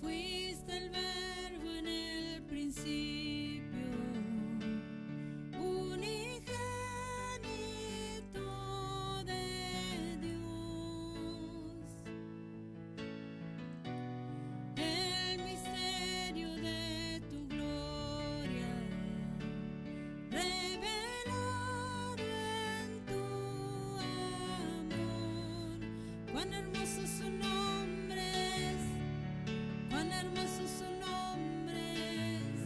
fuiste el verbo en el principio, unigénito de Dios. El misterio de tu gloria revelado en tu amor. Cuán hermoso su nombre es, cuán hermoso su nombre es,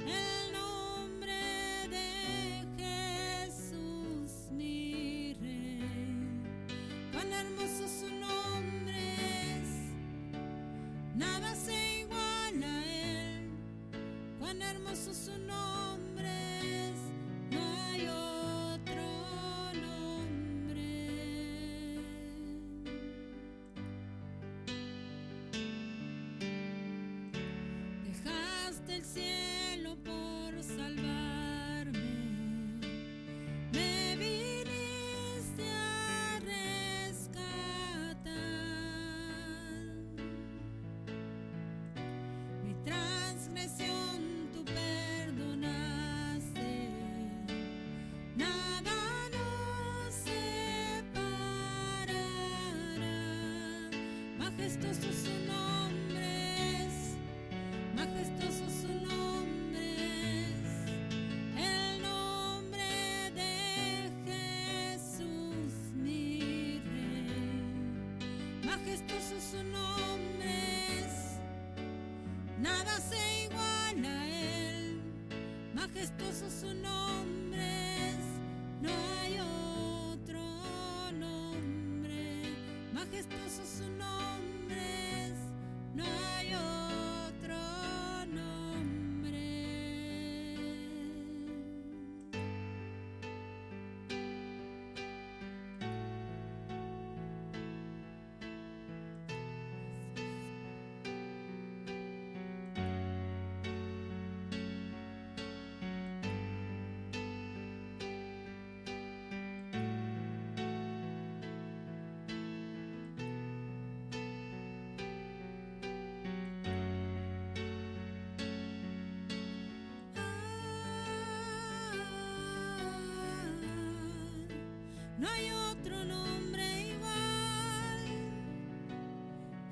el nombre de Jesús mi Rey. Cuán hermoso su nombre es, nada se iguala a él. Cuán hermoso su nombre es, no hay otro nombre. Dejaste el cielo por salvarme, me viniste a rescatar. Mi transgresión tú perdonaste, nada nos separará. Majestuoso su nombre es, majestuoso su nombre es, el nombre de Jesús mi Rey. Majestuoso su nombre es, nada se iguala a él. Majestuoso su nombre es, no hay otro nombre. Majestuoso su nombre es, no hay otro nombre. No hay otro nombre igual.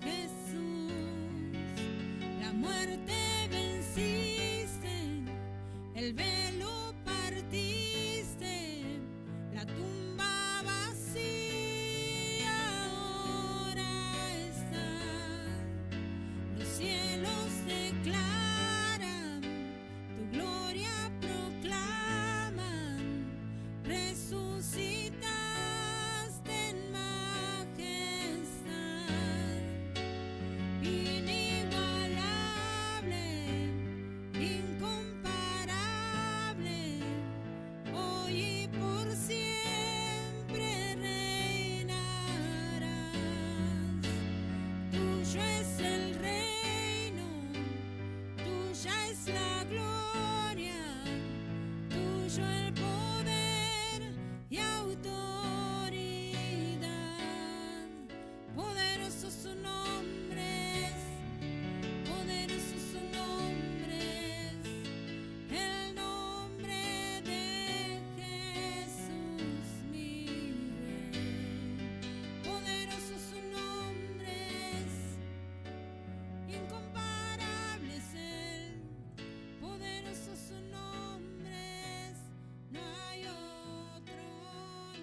Jesús, la muerte venciste, el velo partiste, la tumba vacía ahora está. Los cielos declaran, tu gloria proclaman, resucitaste en majestad. Inigualable, incomparable, hoy y por siempre reinarás. Tuyo es el reino, tuya es la gloria, tuyo el poder y autoridad. Poderoso su nombre es, poderoso su nombre es, el nombre de Jesús mi Rey. Poderoso su nombre es, incomparable es él. Poderoso su nombre es, no hay otro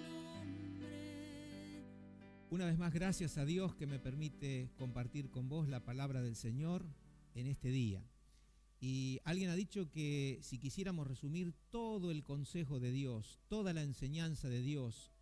nombre. Una vez más, gracias a Dios que me permite compartir con vos la palabra del Señor en este día. Y alguien ha dicho que si quisiéramos resumir todo el consejo de Dios, toda la enseñanza de Dios,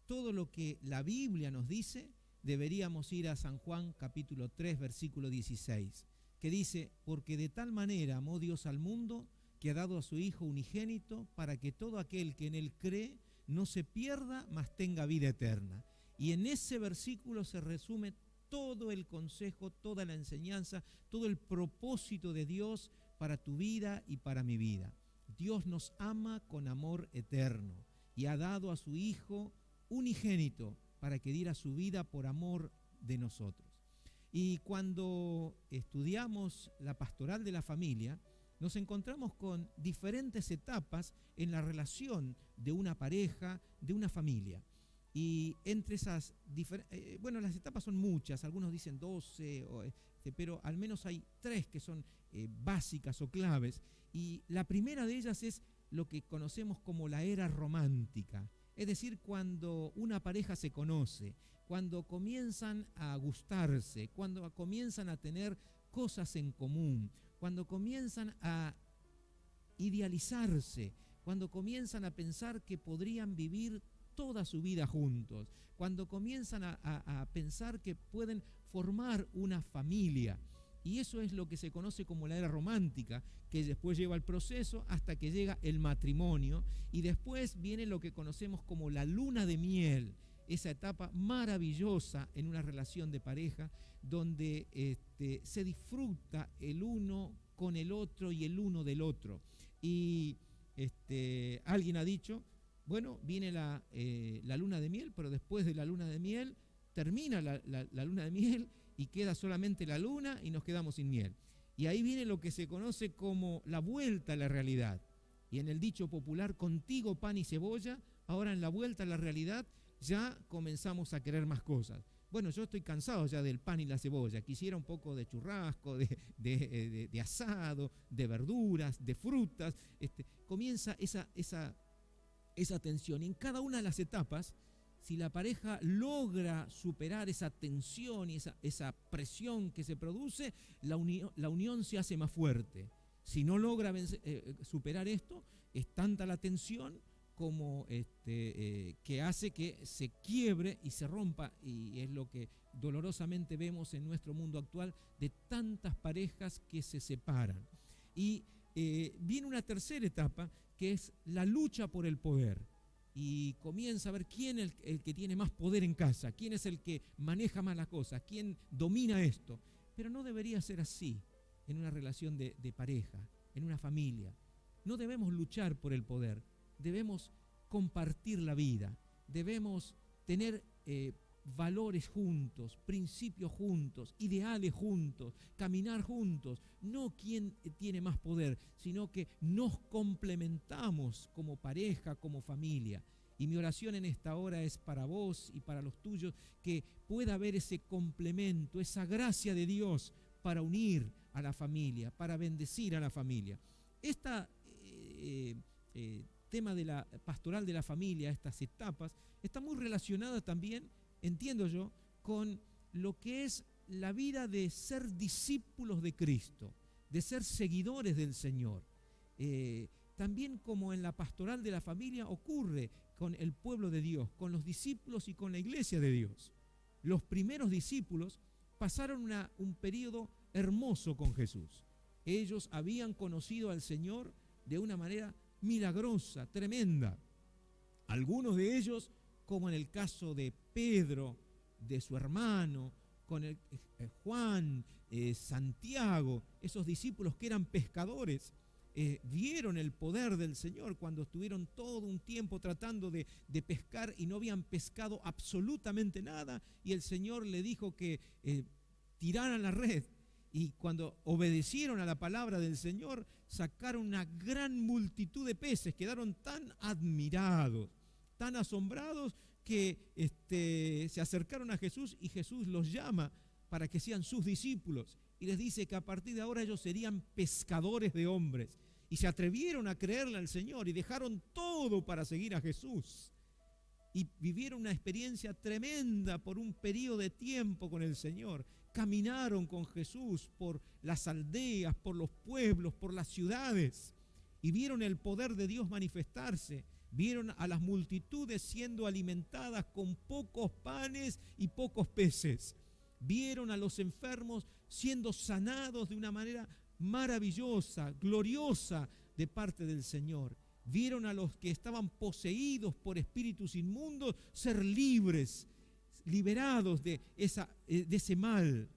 todo lo que la Biblia nos dice, deberíamos ir a San Juan capítulo 3, versículo 16, que dice: porque de tal manera amó Dios al mundo, que ha dado a su Hijo unigénito, para que todo aquel que en él cree no se pierda, mas tenga vida eterna. Y en ese versículo se resume todo el consejo, toda la enseñanza, todo el propósito de Dios para tu vida y para mi vida. Dios nos ama con amor eterno y ha dado a su Hijo unigénito para que diera su vida por amor de nosotros. Y cuando estudiamos la pastoral de la familia, nos encontramos con diferentes etapas en la relación de una pareja, de una familia. Y entre esas bueno, las etapas son muchas, algunos dicen 12, pero al menos hay 3 que son básicas o claves. Y la primera de ellas es lo que conocemos como la era romántica, es decir, cuando una pareja se conoce, cuando comienzan a gustarse, cuando comienzan a tener cosas en común, cuando comienzan a idealizarse, cuando comienzan a pensar que podrían vivir toda su vida juntos, cuando comienzan a pensar que pueden formar una familia. Y eso es lo que se conoce como la era romántica, que después lleva el proceso hasta que llega el matrimonio, y después viene lo que conocemos como la luna de miel, esa etapa maravillosa en una relación de pareja, donde se disfruta el uno con el otro y el uno del otro. Y alguien ha dicho, bueno, viene la luna de miel, pero después de la luna de miel termina la luna de miel y queda solamente la luna y nos quedamos sin miel. Y ahí viene lo que se conoce como la vuelta a la realidad. Y en el dicho popular, contigo pan y cebolla, ahora en la vuelta a la realidad ya comenzamos a querer más cosas. Bueno, yo estoy cansado ya del pan y la cebolla, quisiera un poco de churrasco, de asado, de verduras, de frutas. Comienza esa tensión. Y en cada una de las etapas, si la pareja logra superar esa tensión y esa presión que se produce, la unión se hace más fuerte. Si no logra superar esto, es tanta la tensión como que hace que se quiebre y se rompa, y es lo que dolorosamente vemos en nuestro mundo actual, de tantas parejas que se separan. Y viene una tercera etapa, que es la lucha por el poder. Y comienza a ver quién es el que tiene más poder en casa, quién es el que maneja más las cosas, quién domina esto. Pero no debería ser así en una relación de pareja, en una familia. No debemos luchar por el poder, debemos compartir la vida, debemos tener valores juntos, principios juntos, ideales juntos, caminar juntos. No quién tiene más poder, sino que nos complementamos como pareja, como familia. Y mi oración en esta hora es para vos y para los tuyos, que pueda haber ese complemento, esa gracia de Dios para unir a la familia, para bendecir a la familia. Tema de la pastoral de la familia, estas etapas, está muy relacionada también, entiendo yo, con lo que es la vida de ser discípulos de Cristo, de ser seguidores del Señor. También como en la pastoral de la familia ocurre con el pueblo de Dios, con los discípulos y con la iglesia de Dios. Los primeros discípulos pasaron un periodo hermoso con Jesús. Ellos habían conocido al Señor de una manera milagrosa, tremenda. Algunos de ellos, como en el caso de Pedro, de su hermano, con Juan, Santiago, esos discípulos que eran pescadores, vieron el poder del Señor cuando estuvieron todo un tiempo tratando de pescar y no habían pescado absolutamente nada, y el Señor le dijo que tiraran la red. Y cuando obedecieron a la palabra del Señor, sacaron una gran multitud de peces, quedaron tan admirados, tan asombrados, que se acercaron a Jesús, y Jesús los llama para que sean sus discípulos, y les dice que a partir de ahora ellos serían pescadores de hombres, y se atrevieron a creerle al Señor, y dejaron todo para seguir a Jesús, y vivieron una experiencia tremenda por un periodo de tiempo con el Señor. Caminaron con Jesús por las aldeas, por los pueblos, por las ciudades, y vieron el poder de Dios manifestarse. Vieron a las multitudes siendo alimentadas con pocos panes y pocos peces. Vieron a los enfermos siendo sanados de una manera maravillosa, gloriosa de parte del Señor. Vieron a los que estaban poseídos por espíritus inmundos ser libres, liberados de ese mal.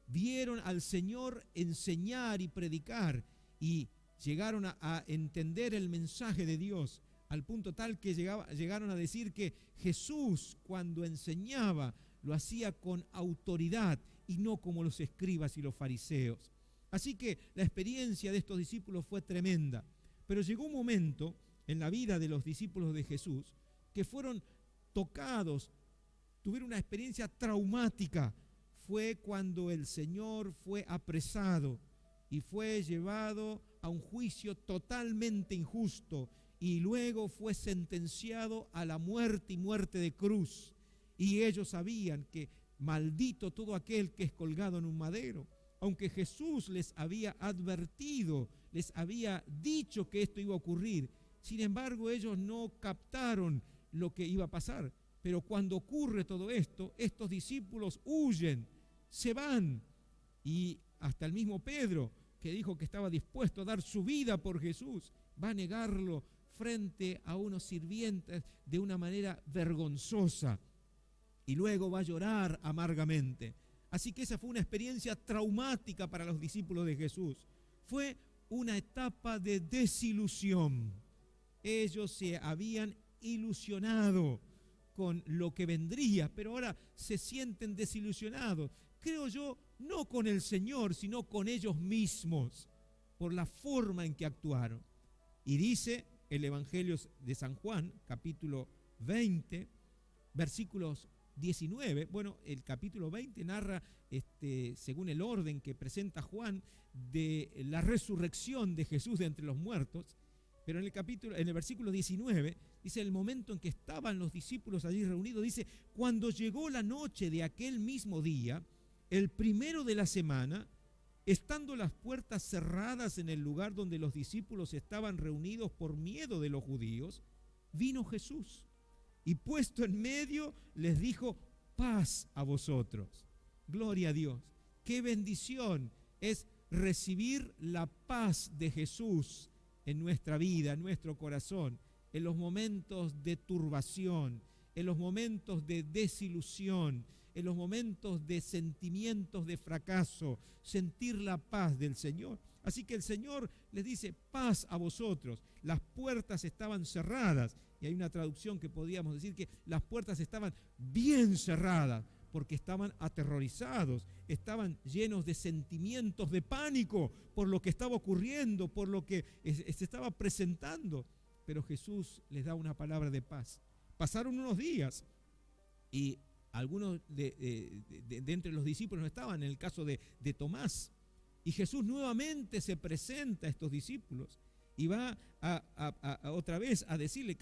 Vieron al Señor enseñar y predicar, y llegaron a entender el mensaje de Dios, al punto tal que llegaron a decir que Jesús, cuando enseñaba, lo hacía con autoridad y no como los escribas y los fariseos. Así que la experiencia de estos discípulos fue tremenda. Pero llegó un momento en la vida de los discípulos de Jesús que fueron tocados, tuvieron una experiencia traumática. Fue cuando el Señor fue apresado y fue llevado a un juicio totalmente injusto y luego fue sentenciado a la muerte y muerte de cruz. Y ellos sabían que maldito todo aquel que es colgado en un madero. Aunque Jesús les había advertido, les había dicho que esto iba a ocurrir, sin embargo ellos no captaron lo que iba a pasar. Pero cuando ocurre todo esto, estos discípulos huyen, se van, y hasta el mismo Pedro, que dijo que estaba dispuesto a dar su vida por Jesús, va a negarlo frente a unos sirvientes de una manera vergonzosa, y luego va a llorar amargamente. Así que esa fue una experiencia traumática para los discípulos de Jesús. Fue una etapa de desilusión. Ellos se habían ilusionado con lo que vendría, pero ahora se sienten desilusionados. Creo yo, no con el Señor, sino con ellos mismos, por la forma en que actuaron. Y dice el Evangelio de San Juan, capítulo 20, versículos 19, bueno, el capítulo 20 narra, según el orden que presenta Juan, de la resurrección de Jesús de entre los muertos, pero en el versículo 19, dice, el momento en que estaban los discípulos allí reunidos, dice, cuando llegó la noche de aquel mismo día, el primero de la semana, estando las puertas cerradas en el lugar donde los discípulos estaban reunidos por miedo de los judíos, vino Jesús y puesto en medio les dijo, paz a vosotros. Gloria a Dios. Qué bendición es recibir la paz de Jesús en nuestra vida, en nuestro corazón, en los momentos de turbación, en los momentos de desilusión, en los momentos de sentimientos de fracaso, sentir la paz del Señor. Así que el Señor les dice, paz a vosotros. Las puertas estaban cerradas, y hay una traducción que podríamos decir que las puertas estaban bien cerradas, porque estaban aterrorizados, estaban llenos de sentimientos de pánico por lo que estaba ocurriendo, por lo que se estaba presentando. Pero Jesús les da una palabra de paz. Pasaron unos días y algunos de entre los discípulos no estaban, en el caso de Tomás. Y Jesús nuevamente se presenta a estos discípulos y va a otra vez a decirle,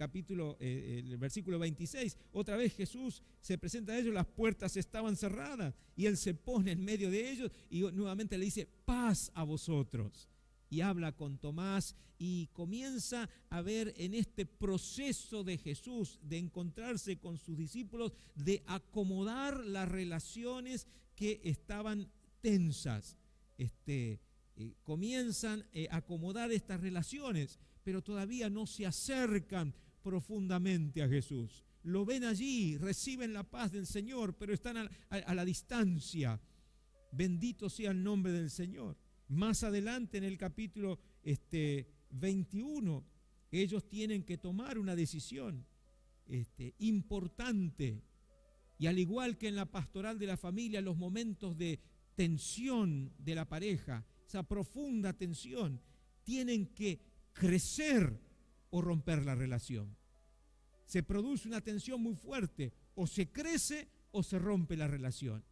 el versículo 26, otra vez Jesús se presenta a ellos, las puertas estaban cerradas y Él se pone en medio de ellos y nuevamente le dice, paz a vosotros. Y habla con Tomás y comienza a ver en este proceso de Jesús, de encontrarse con sus discípulos, de acomodar las relaciones que estaban tensas. Comienzan a acomodar estas relaciones, pero todavía no se acercan profundamente a Jesús. Lo ven allí, reciben la paz del Señor, pero están a la distancia. Bendito sea el nombre del Señor. Más adelante en el capítulo 21, ellos tienen que tomar una decisión importante. Y al igual que en la pastoral de la familia, los momentos de tensión de la pareja, esa profunda tensión, tienen que crecer o romper la relación. Se produce una tensión muy fuerte, o se crece o se rompe la relación.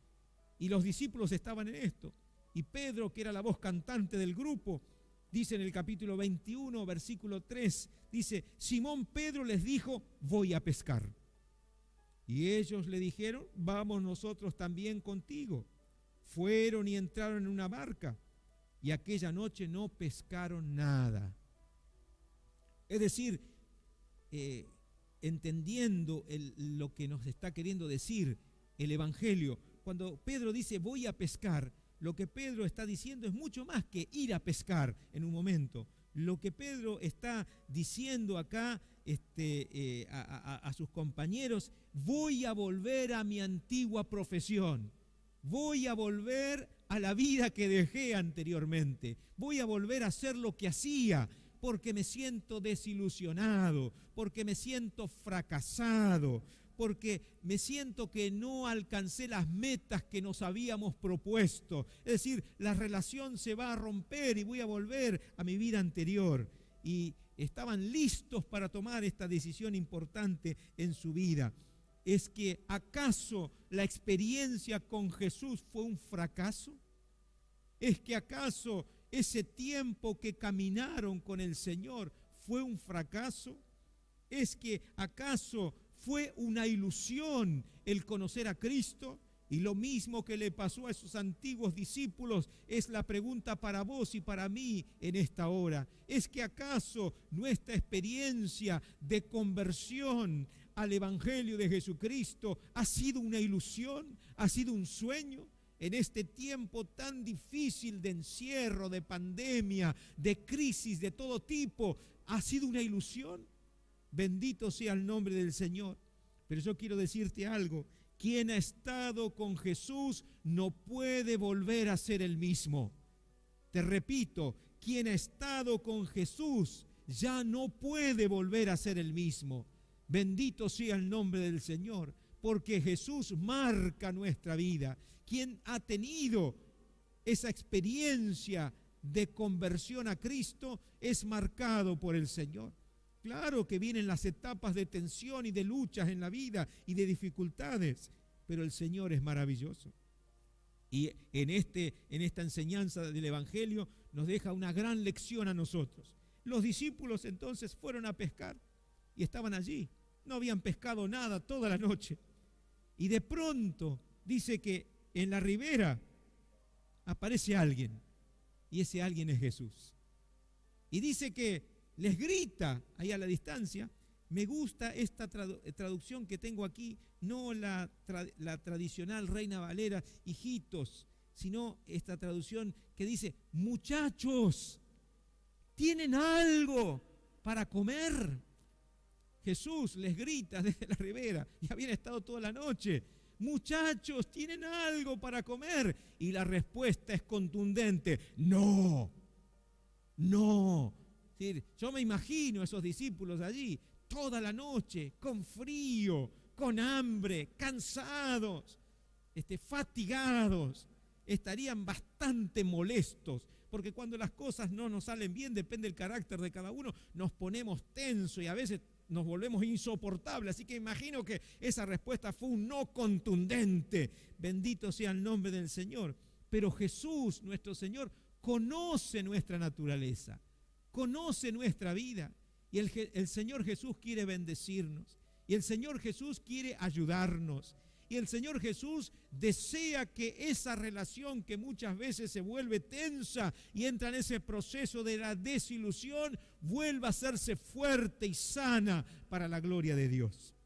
Y los discípulos estaban en esto. Y Pedro, que era la voz cantante del grupo, dice en el capítulo 21, versículo 3, dice, Simón Pedro les dijo, voy a pescar. Y ellos le dijeron, vamos nosotros también contigo. Fueron y entraron en una barca, y aquella noche no pescaron nada. Es decir, entendiendo lo que nos está queriendo decir el Evangelio, cuando Pedro dice, voy a pescar, lo que Pedro está diciendo es mucho más que ir a pescar en un momento. Lo que Pedro está diciendo acá a sus compañeros, voy a volver a mi antigua profesión, voy a volver a la vida que dejé anteriormente, voy a volver a hacer lo que hacía, porque me siento desilusionado, porque me siento fracasado, porque me siento que no alcancé las metas que nos habíamos propuesto. Es decir, la relación se va a romper y voy a volver a mi vida anterior. Y estaban listos para tomar esta decisión importante en su vida. ¿Es que acaso la experiencia con Jesús fue un fracaso? ¿Es que acaso ese tiempo que caminaron con el Señor fue un fracaso? ¿Es que acaso fue una ilusión el conocer a Cristo? Y lo mismo que le pasó a esos antiguos discípulos es la pregunta para vos y para mí en esta hora. ¿Es que acaso nuestra experiencia de conversión al Evangelio de Jesucristo ha sido una ilusión? ¿Ha sido un sueño? En este tiempo tan difícil de encierro, de pandemia, de crisis de todo tipo, ¿ha sido una ilusión? Bendito sea el nombre del Señor. Pero yo quiero decirte algo. Quien ha estado con Jesús no puede volver a ser el mismo. Te repito, quien ha estado con Jesús ya no puede volver a ser el mismo. Bendito sea el nombre del Señor, porque Jesús marca nuestra vida. Quien ha tenido esa experiencia de conversión a Cristo es marcado por el Señor. Claro que vienen las etapas de tensión y de luchas en la vida y de dificultades, pero el Señor es maravilloso. Y en esta enseñanza del Evangelio nos deja una gran lección a nosotros. Los discípulos entonces fueron a pescar y estaban allí. No habían pescado nada toda la noche. Y de pronto dice que en la ribera aparece alguien, y ese alguien es Jesús. Y dice que les grita ahí a la distancia. Me gusta esta traducción que tengo aquí, no la tradicional Reina Valera, hijitos, sino esta traducción que dice, muchachos, ¿tienen algo para comer? Jesús les grita desde la ribera, y habían estado toda la noche. Muchachos, ¿tienen algo para comer? Y la respuesta es contundente, no, no. Yo me imagino a esos discípulos allí, toda la noche, con frío, con hambre, cansados, fatigados, estarían bastante molestos, porque cuando las cosas no nos salen bien, depende del carácter de cada uno, nos ponemos tensos y a veces nos volvemos insoportables. Así que imagino que esa respuesta fue un no contundente. Bendito sea el nombre del Señor. Pero Jesús, nuestro Señor, conoce nuestra naturaleza, conoce nuestra vida, y el Señor Jesús quiere bendecirnos, y el Señor Jesús quiere ayudarnos, y el Señor Jesús desea que esa relación que muchas veces se vuelve tensa y entra en ese proceso de la desilusión, vuelva a hacerse fuerte y sana para la gloria de Dios.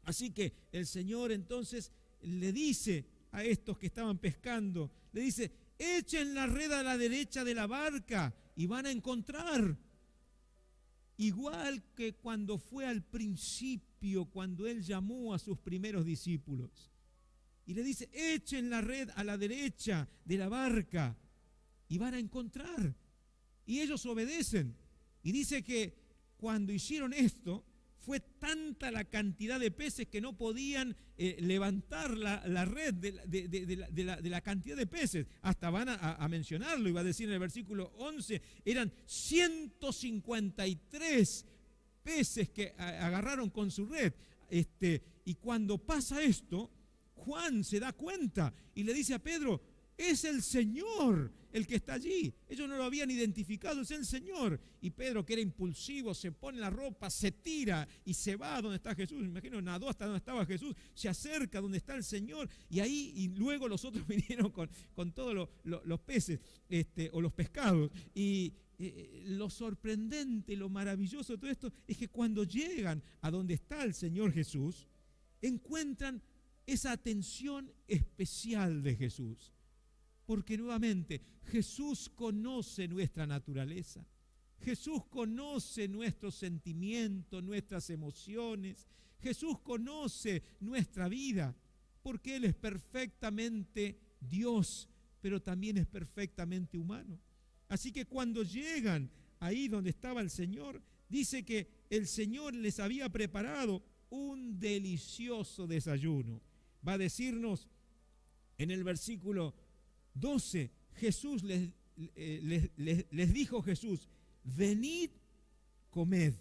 Así que el Señor entonces le dice a estos que estaban pescando, le dice, echen la red a la derecha de la barca y van a encontrar. Igual que cuando fue al principio, cuando Él llamó a sus primeros discípulos. Y le dice, echen la red a la derecha de la barca y van a encontrar. Y ellos obedecen. Y dice que cuando hicieron esto, fue tanta la cantidad de peces que no podían levantar la red de la cantidad de peces. Hasta van a mencionarlo, iba a decir en el versículo 11, eran 153 peces que agarraron con su red. Y cuando pasa esto, Juan se da cuenta y le dice a Pedro, es el Señor el que está allí. Ellos no lo habían identificado, es el Señor. Y Pedro, que era impulsivo, se pone la ropa, se tira y se va a donde está Jesús. Me imagino, nadó hasta donde estaba Jesús, se acerca a donde está el Señor. Y ahí, y luego los otros vinieron con todos los peces o los pescados. Y lo sorprendente, lo maravilloso de todo esto es que cuando llegan a donde está el Señor Jesús, encuentran esa atención especial de Jesús. Porque nuevamente Jesús conoce nuestra naturaleza, Jesús conoce nuestros sentimientos, nuestras emociones, Jesús conoce nuestra vida, porque Él es perfectamente Dios, pero también es perfectamente humano. Así que cuando llegan ahí donde estaba el Señor, dice que el Señor les había preparado un delicioso desayuno. Va a decirnos en el versículo 12, Jesús les dijo Jesús, venid, comed.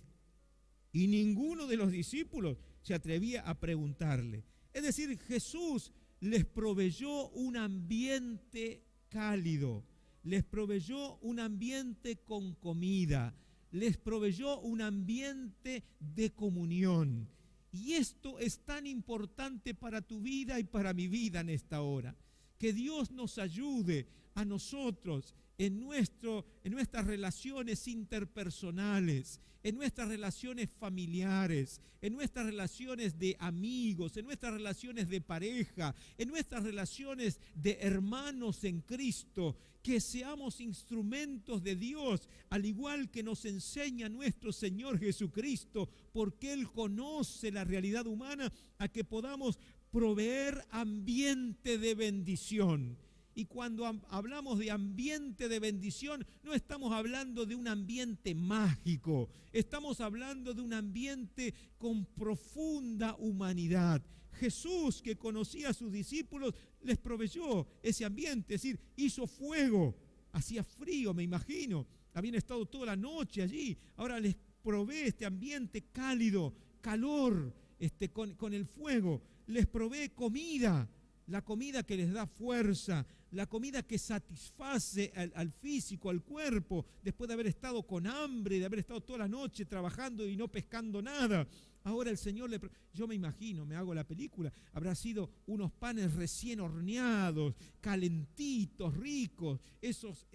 Y ninguno de los discípulos se atrevía a preguntarle. Es decir, Jesús les proveyó un ambiente cálido, les proveyó un ambiente con comida, les proveyó un ambiente de comunión. Y esto es tan importante para tu vida y para mi vida en esta hora. Que Dios nos ayude a nosotros en nuestras relaciones interpersonales, en nuestras relaciones familiares, en nuestras relaciones de amigos, en nuestras relaciones de pareja, en nuestras relaciones de hermanos en Cristo, que seamos instrumentos de Dios, al igual que nos enseña nuestro Señor Jesucristo, porque Él conoce la realidad humana, a que podamos proveer ambiente de bendición. Y cuando hablamos de ambiente de bendición, no estamos hablando de un ambiente mágico, estamos hablando de un ambiente con profunda humanidad. Jesús, que conocía a sus discípulos, les proveyó ese ambiente, es decir, hizo fuego, hacía frío, me imagino, habían estado toda la noche allí, ahora les provee este ambiente cálido, calor, con el fuego, les provee comida, la comida que les da fuerza, la comida que satisface al físico, al cuerpo, después de haber estado con hambre, de haber estado toda la noche trabajando y no pescando nada. Ahora el Señor yo me imagino, me hago la película, habrá sido unos panes recién horneados, calentitos, ricos, esos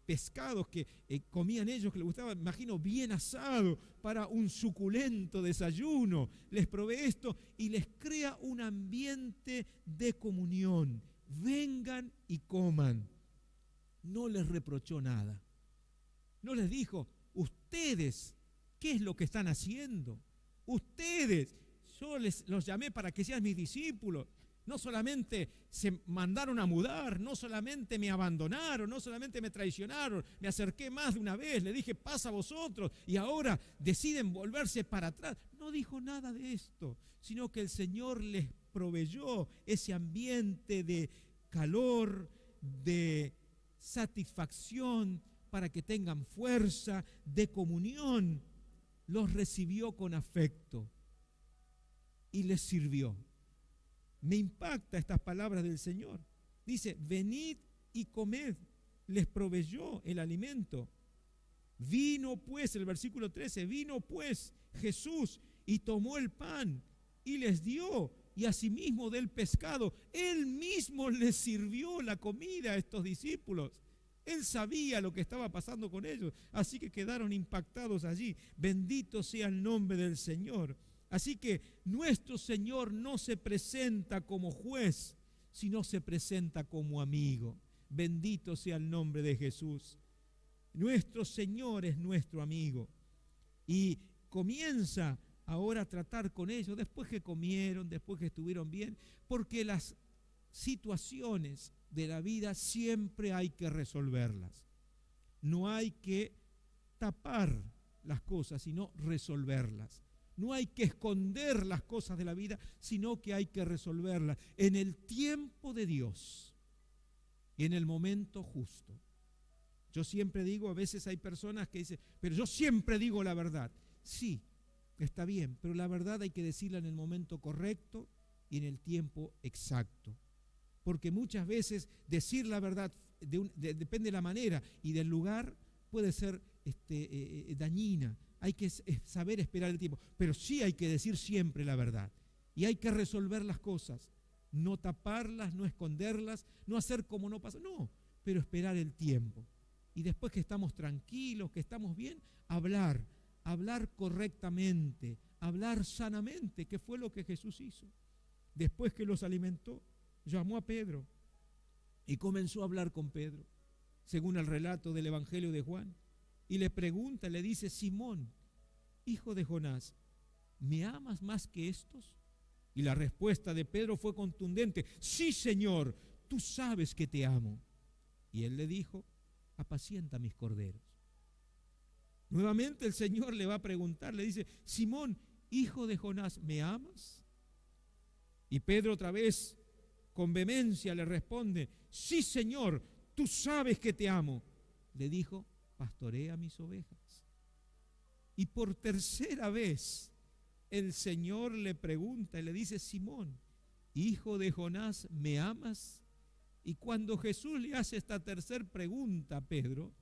pescados que comían ellos, que les gustaba, me imagino, bien asado para un suculento desayuno. Les provee esto y les crea un ambiente de comunión. Vengan y coman. No les reprochó nada. No les dijo, ustedes, ¿qué es lo que están haciendo? Ustedes, yo los llamé para que sean mis discípulos. No solamente se mandaron a mudar, no solamente me abandonaron, no solamente me traicionaron, me acerqué más de una vez, le dije, pasa a vosotros, y ahora deciden volverse para atrás. No dijo nada de esto, sino que el Señor les proveyó ese ambiente de calor, de satisfacción, para que tengan fuerza, de comunión. Los recibió con afecto y les sirvió. Me impacta estas palabras del Señor. Dice, venid y comed. Les proveyó el alimento. Vino pues, el versículo 13, vino pues Jesús y tomó el pan y les dio, y asimismo del pescado. Él mismo les sirvió la comida a estos discípulos. Él sabía lo que estaba pasando con ellos, así que quedaron impactados allí. Bendito sea el nombre del Señor. Así que nuestro Señor no se presenta como juez, sino se presenta como amigo. Bendito sea el nombre de Jesús. Nuestro Señor es nuestro amigo. Y comienza ahora a tratar con ellos, después que comieron, después que estuvieron bien, porque las situaciones de la vida siempre hay que resolverlas. No hay que tapar las cosas, sino resolverlas. No hay que esconder las cosas de la vida, sino que hay que resolverlas en el tiempo de Dios y en el momento justo. Yo siempre digo, a veces hay personas que dicen, pero yo siempre digo la verdad. Sí, está bien, pero la verdad hay que decirla en el momento correcto y en el tiempo exacto. Porque muchas veces decir la verdad, depende de la manera y del lugar, puede ser dañina. Hay que saber esperar el tiempo, pero sí hay que decir siempre la verdad. Y hay que resolver las cosas, no taparlas, no esconderlas, no hacer como no pasa, no, pero esperar el tiempo. Y después que estamos tranquilos, que estamos bien, hablar correctamente, hablar sanamente, que fue lo que Jesús hizo. Después que los alimentó, llamó a Pedro y comenzó a hablar con Pedro, según el relato del Evangelio de Juan. Y le pregunta, le dice, Simón, hijo de Jonás, ¿me amas más que estos? Y la respuesta de Pedro fue contundente, sí, Señor, tú sabes que te amo. Y él le dijo, apacienta mis corderos. Nuevamente el Señor le va a preguntar, le dice, Simón, hijo de Jonás, ¿me amas? Y Pedro otra vez, con vehemencia, le responde, sí, Señor, tú sabes que te amo. Le dijo, pastorea mis ovejas. Y por tercera vez, el Señor le pregunta y le dice, Simón, hijo de Jonás, ¿me amas? Y cuando Jesús le hace esta tercera pregunta a Pedro,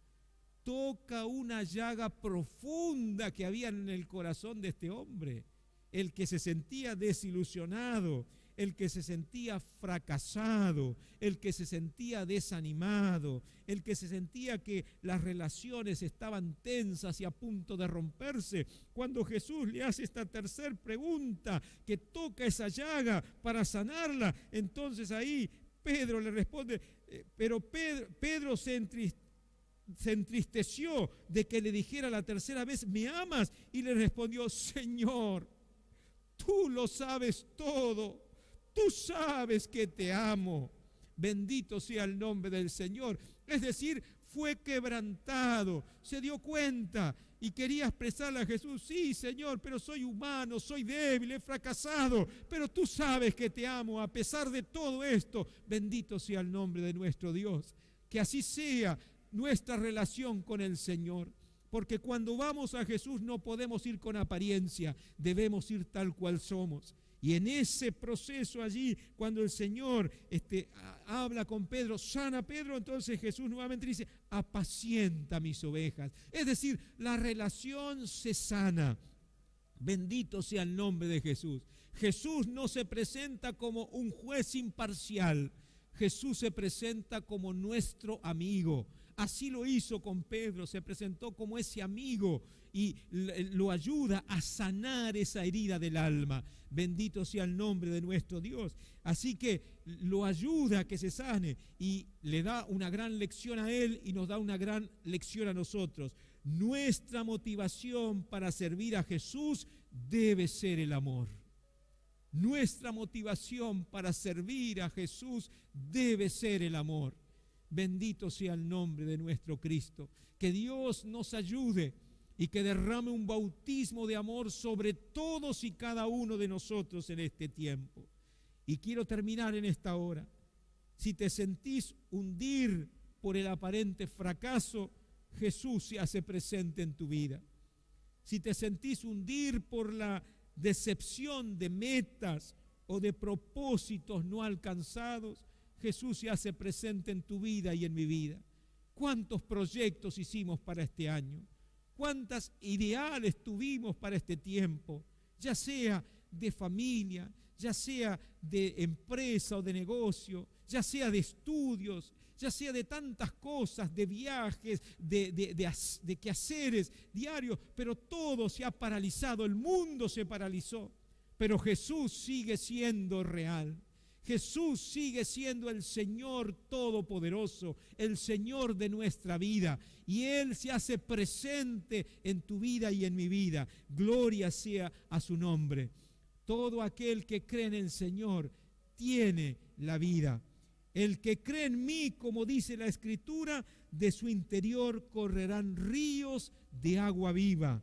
toca una llaga profunda que había en el corazón de este hombre, el que se sentía desilusionado, el que se sentía fracasado, el que se sentía desanimado, el que se sentía que las relaciones estaban tensas y a punto de romperse. Cuando Jesús le hace esta tercera pregunta, que toca esa llaga para sanarla, entonces ahí Pedro le responde, pero Pedro se entristeció de que le dijera la tercera vez, ¿me amas? Y le respondió, Señor, tú lo sabes todo. Tú sabes que te amo. Bendito sea el nombre del Señor. Es decir, fue quebrantado, se dio cuenta y quería expresarle a Jesús, sí, Señor, pero soy humano, soy débil, he fracasado, pero tú sabes que te amo a pesar de todo esto. Bendito sea el nombre de nuestro Dios. Que así sea nuestra relación con el Señor. Porque cuando vamos a Jesús no podemos ir con apariencia, debemos ir tal cual somos. Y en ese proceso allí, cuando el Señor habla con Pedro, sana a Pedro, entonces Jesús nuevamente dice, apacienta mis ovejas. Es decir, la relación se sana. Bendito sea el nombre de Jesús. Jesús no se presenta como un juez imparcial. Jesús se presenta como nuestro amigo. Así lo hizo con Pedro, se presentó como ese amigo y lo ayuda a sanar esa herida del alma. Bendito sea el nombre de nuestro Dios. Así que lo ayuda a que se sane y le da una gran lección a él y nos da una gran lección a nosotros. Nuestra motivación para servir a Jesús debe ser el amor. Nuestra motivación para servir a Jesús debe ser el amor. Bendito sea el nombre de nuestro Cristo. Que Dios nos ayude y que derrame un bautismo de amor sobre todos y cada uno de nosotros en este tiempo. Y quiero terminar en esta hora. Si te sentís hundir por el aparente fracaso, Jesús se hace presente en tu vida. Si te sentís hundir por la decepción de metas o de propósitos no alcanzados, Jesús se hace presente en tu vida y en mi vida. ¿Cuántos proyectos hicimos para este año? ¿Cuántas ideales tuvimos para este tiempo? Ya sea de familia, ya sea de empresa o de negocio, ya sea de estudios, ya sea de tantas cosas, de viajes, de quehaceres diarios, pero todo se ha paralizado, el mundo se paralizó, pero Jesús sigue siendo real. Jesús sigue siendo el Señor Todopoderoso, el Señor de nuestra vida, y Él se hace presente en tu vida y en mi vida. Gloria sea a su nombre. Todo aquel que cree en el Señor tiene la vida. El que cree en mí, como dice la Escritura, de su interior correrán ríos de agua viva.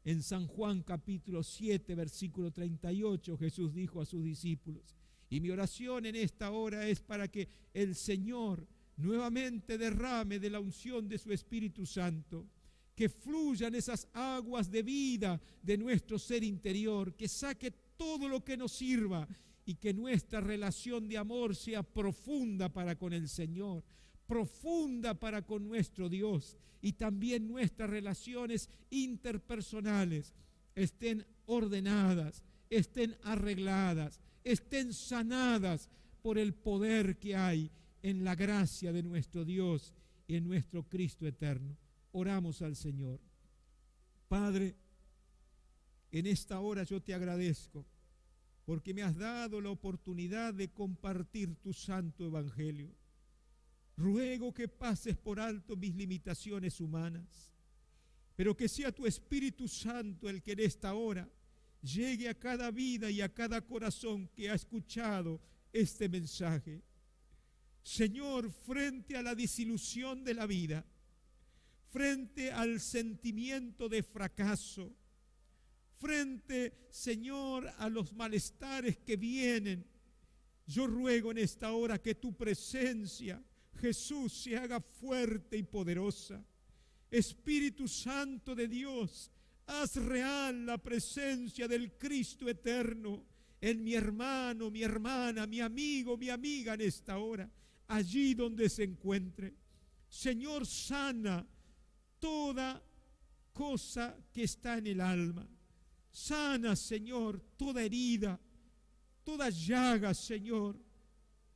En San Juan capítulo 7, versículo 38, Jesús dijo a sus discípulos, y mi oración en esta hora es para que el Señor nuevamente derrame de la unción de su Espíritu Santo, que fluyan esas aguas de vida de nuestro ser interior, que saque todo lo que nos sirva y que nuestra relación de amor sea profunda para con el Señor, profunda para con nuestro Dios, y también nuestras relaciones interpersonales estén ordenadas, estén arregladas, estén sanadas por el poder que hay en la gracia de nuestro Dios y en nuestro Cristo eterno. Oramos al Señor. Padre, en esta hora yo te agradezco porque me has dado la oportunidad de compartir tu santo evangelio. Ruego que pases por alto mis limitaciones humanas, pero que sea tu Espíritu Santo el que en esta hora llegue a cada vida y a cada corazón que ha escuchado este mensaje. Señor, frente a la desilusión de la vida, frente al sentimiento de fracaso, frente, Señor, a los malestares que vienen. Yo ruego en esta hora que tu presencia, Jesús, se haga fuerte y poderosa. Espíritu Santo de Dios, haz real la presencia del Cristo eterno en mi hermano, mi hermana, mi amigo, mi amiga en esta hora, allí donde se encuentre. Señor, sana toda cosa que está en el alma. Sana, Señor, toda herida, toda llaga, Señor,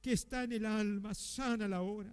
que está en el alma. Sánala ahora.